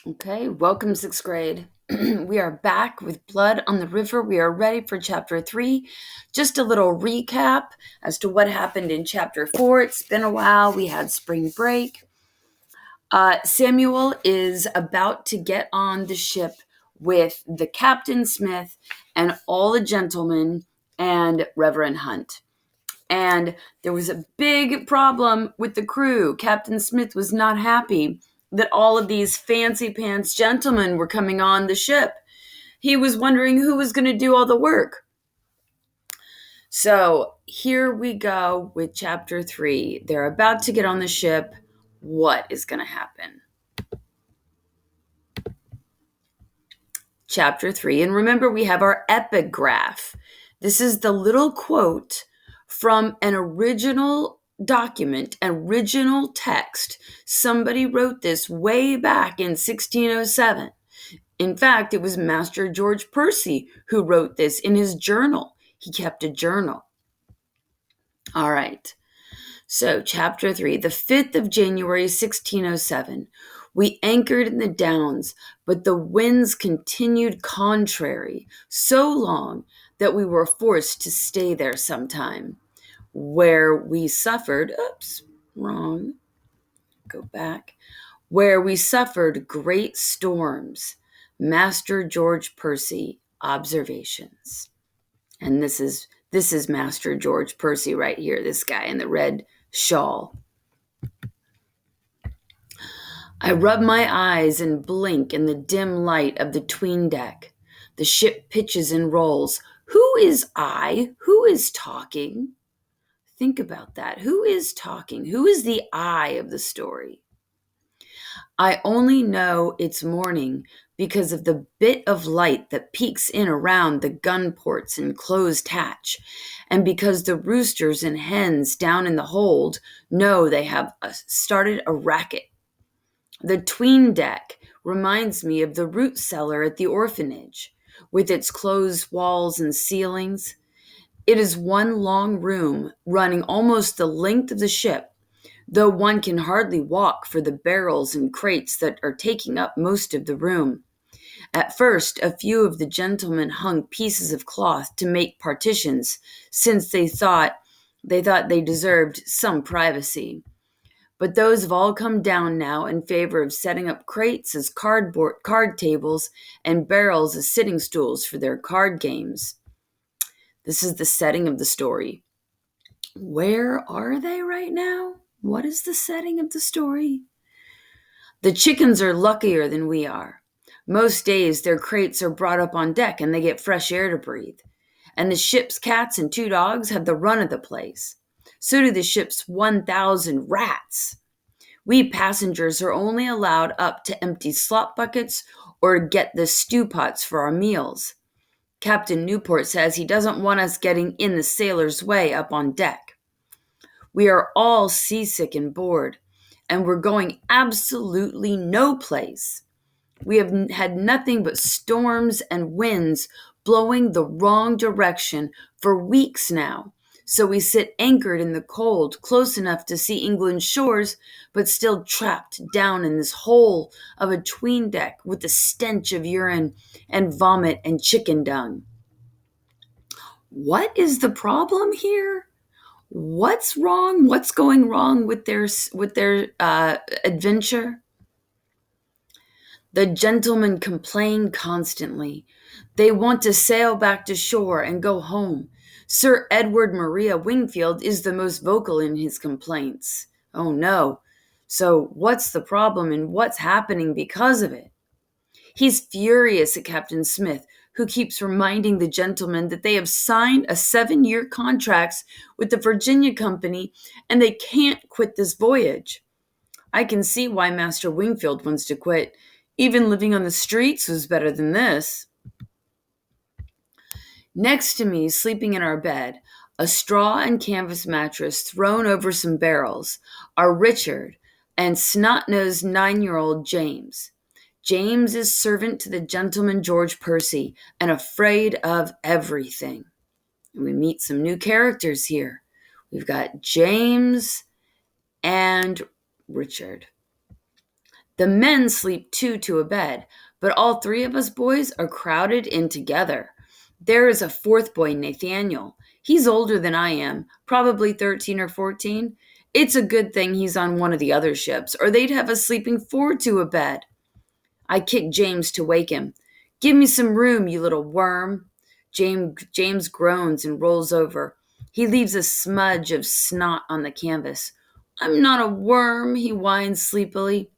Okay, welcome sixth grade. We are back with Blood on the River. We are ready for chapter 3. Just a little recap as to what happened in chapter 4. It's been a while. We had spring break. Samuel is about to get on the ship with the Captain Smith and all the gentlemen and Reverend Hunt. And there was a big problem with the crew. Captain Smith was not happy that all of these fancy pants gentlemen were coming on the ship. He was wondering who was going to do all the work. So here we go with chapter 3. They're about to get on the ship. What is going to happen? Chapter 3. And remember, we have our epigraph. This is the little quote from an original document, original text. Somebody wrote this way back in 1607. In fact, it was Master George Percy who wrote this in his journal. He kept a journal. All right. So, chapter 3, the 5th of January, 1607. We anchored in the Downs, but the winds continued contrary so long that we were forced to stay there some time, where we suffered, where we suffered great storms. Master George Percy, observations. And this is Master George Percy right here, this guy in the red shawl. I rub my eyes and blink in the dim light of the 'tween deck. The ship pitches and rolls. Who is I? Who is talking? Think about that. Who is talking? Who is the I of the story? I only know it's morning because of the bit of light that peeks in around the gun ports and closed hatch, and because the roosters and hens down in the hold know they have started a racket. The 'tween deck reminds me of the root cellar at the orphanage, with its closed walls and ceilings. It is one long room running almost the length of the ship, though one can hardly walk for the barrels and crates that are taking up most of the room. At first, a few of the gentlemen hung pieces of cloth to make partitions, since they deserved some privacy. But those have all come down now in favor of setting up crates as card tables and barrels as sitting stools for their card games. This is the setting of the story. Where are they right now? What is the setting of the story? The chickens are luckier than we are. Most days their crates are brought up on deck and they get fresh air to breathe. And the ship's cats and 2 dogs have the run of the place. So do the ship's 1,000 rats. We passengers are only allowed up to empty slop buckets or get the stew pots for our meals. Captain Newport says he doesn't want us getting in the sailor's way up on deck. We are all seasick and bored, and we're going absolutely no place. We have had nothing but storms and winds blowing the wrong direction for weeks now. So we sit anchored in the cold, close enough to see England's shores, but still trapped down in this hole of a 'tween deck with the stench of urine and vomit and chicken dung. What is the problem here? What's wrong? What's going wrong with their adventure? The gentlemen complain constantly. They want to sail back to shore and go home. Sir Edward Maria Wingfield is the most vocal in his complaints. Oh no. So what's the problem and what's happening because of it? He's furious at Captain Smith, who keeps reminding the gentlemen that they have signed a 7-year contract with the Virginia Company and they can't quit this voyage. I can see why Master Wingfield wants to quit. Even living on the streets was better than this. Next to me, sleeping in our bed, a straw and canvas mattress thrown over some barrels, are Richard and snot-nosed 9-year-old James. James is servant to the gentleman George Percy and afraid of everything. And we meet some new characters here. We've got James and Richard. The men sleep two to a bed, but all three of us boys are crowded in together. There is a fourth boy, Nathaniel. He's older than I am, probably 13 or 14. It's a good thing he's on one of the other ships, or they'd have us sleeping four to a bed. I kick James to wake him. Give me some room, you little worm. James groans and rolls over. He leaves a smudge of snot on the canvas. I'm not a worm, he whines sleepily.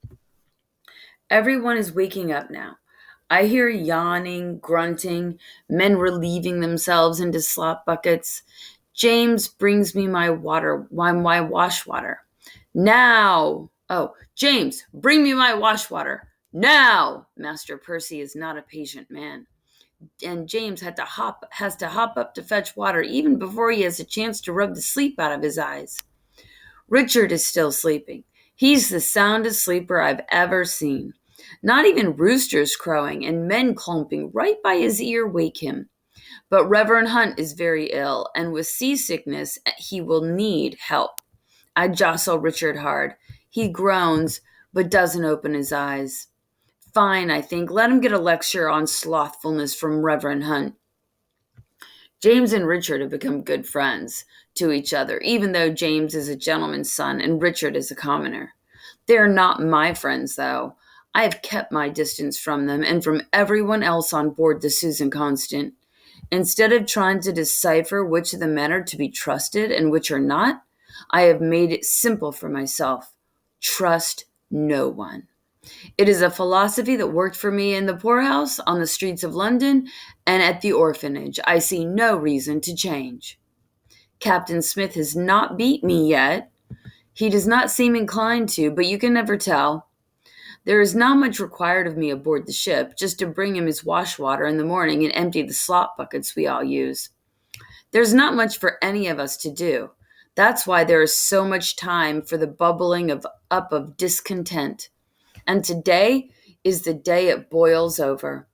Everyone is waking up now. I hear yawning, grunting, men relieving themselves into slop buckets. James brings me my wash water. Now! Oh, James, bring me my wash water. Now! Master Percy is not a patient man, and James has to hop up to fetch water even before he has a chance to rub the sleep out of his eyes. Richard is still sleeping. He's the soundest sleeper I've ever seen. Not even roosters crowing and men clumping right by his ear wake him. But Reverend Hunt is very ill, and with seasickness, he will need help. I jostle Richard hard. He groans, but doesn't open his eyes. Fine, I think. Let him get a lecture on slothfulness from Reverend Hunt. James and Richard have become good friends to each other, even though James is a gentleman's son and Richard is a commoner. They are not my friends, though. I have kept my distance from them and from everyone else on board the Susan Constant. Instead of trying to decipher which of the men are to be trusted and which are not, I have made it simple for myself. Trust no one. It is a philosophy that worked for me in the poorhouse, on the streets of London, and at the orphanage. I see no reason to change. Captain Smith has not beat me yet. He does not seem inclined to, but you can never tell. There is not much required of me aboard the ship, just to bring him his wash water in the morning and empty the slop buckets we all use. There's not much for any of us to do. That's why there is so much time for the bubbling up of discontent. And today is the day it boils over.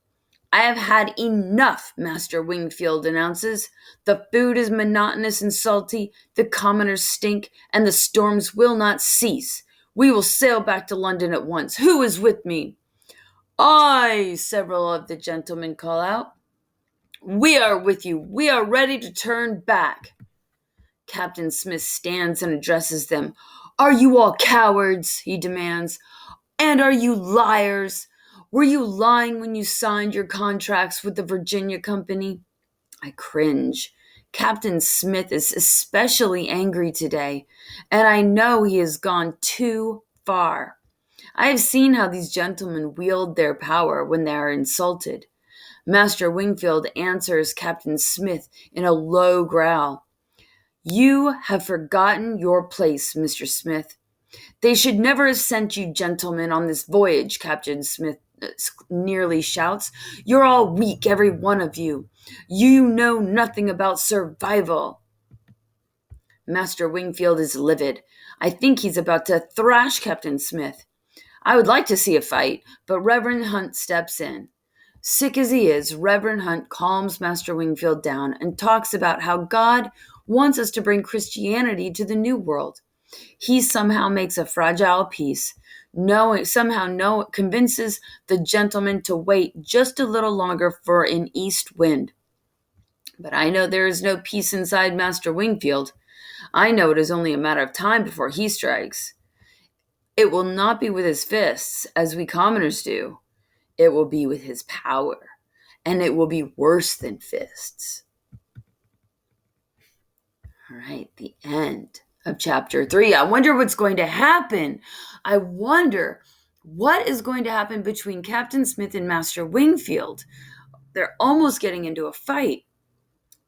I have had enough, Master Wingfield announces. The food is monotonous and salty, the commoners stink, and the storms will not cease. We will sail back to London at once. Who is with me? I, several of the gentlemen call out. We are with you. We are ready to turn back. Captain Smith stands and addresses them. Are you all cowards? He demands. And are you liars? Were you lying when you signed your contracts with the Virginia Company? I cringe. Captain Smith is especially angry today, and I know he has gone too far. I have seen how these gentlemen wield their power when they are insulted. Master Wingfield answers Captain Smith in a low growl. You have forgotten your place, Mr. Smith. They should never have sent you gentlemen on this voyage, Captain Smith nearly shouts. You're all weak, every one of you. You know nothing about survival. Master Wingfield is livid. I think he's about to thrash Captain Smith. I would like to see a fight, but Reverend Hunt steps in. Sick as he is, Reverend Hunt calms Master Wingfield down and talks about how God wants us to bring Christianity to the New World. He somehow makes a fragile peace, convinces the gentleman to wait just a little longer for an east wind. But I know there is no peace inside Master Wingfield. I know it is only a matter of time before he strikes. It will not be with his fists, as we commoners do. It will be with his power, and it will be worse than fists. All right, the end of chapter 3. I wonder what's going to happen. I wonder what is going to happen between Captain Smith and Master Wingfield. They're almost getting into a fight.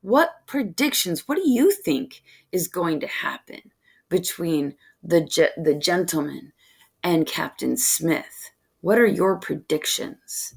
What predictions, what do you think is going to happen between the gentleman and Captain Smith? What are your predictions?